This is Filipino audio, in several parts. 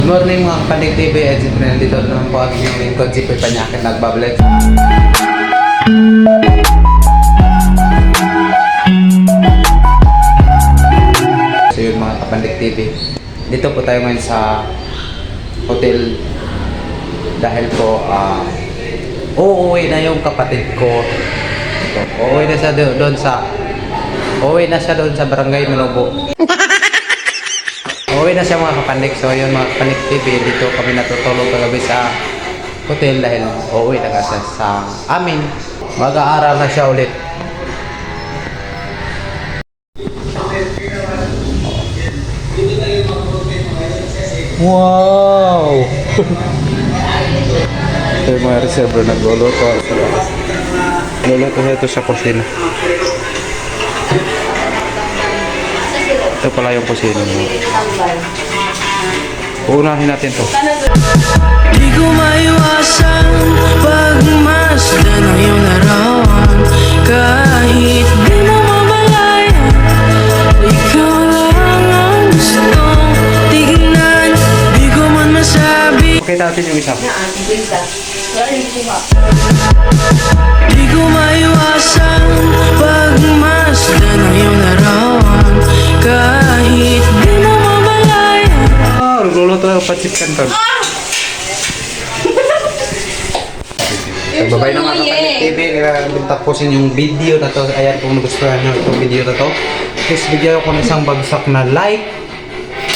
Good morning mga Kapanig TV, at siyempre nandito naman po ang inyong lingkod, si Pepe Panyakit nagbabalik. So yun mga Kapanig TV, dito po tayo ngayon sa hotel dahil po uuwi na yung kapatid ko. Uuwi na siya doon sa Barangay Manubo. Uuwi na siya mga Kapanik. So yun mga Kapanik TV, dito kami natutulog kagabi sa hotel dahil uuwi na siya sa amin. Mag-aaral na siya ulit. Wow! Ito yung mga reservoir nagluluto. Nagluluto na ito sa kusina. Ito pala yung kusina mo. Uunahin natin to. Di ko maiwasan pagmasdan ang iyong larawan. Kahit di mo mamalayan, ikaw lang ang gustong tignan. Di ko man masabi. Pakita natin yung isa. Di ko maiwasan pagmasdan ang iyong larawan. Kahit di mo mamalayan. Nagluluto na yung pancit canton. Nagbabay ng mga Kapanik TV, tapusin yung video na to. Ayan, kung nagustuhan nyo itong video na to, please bigyan ko ng isang bagsak na like,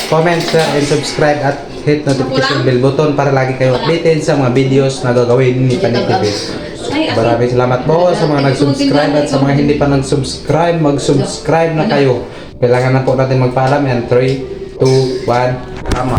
comment, share, and subscribe at hit notification bell button para lagi kayo updated sa mga videos na gagawin ni Panik TV. Maraming salamat po sa mga nag-subscribe at sa mga hindi pa nag-subscribe, mag-subscribe na kayo. Kailangan na po natin magpaalam yan. 3, 2, 1, tama.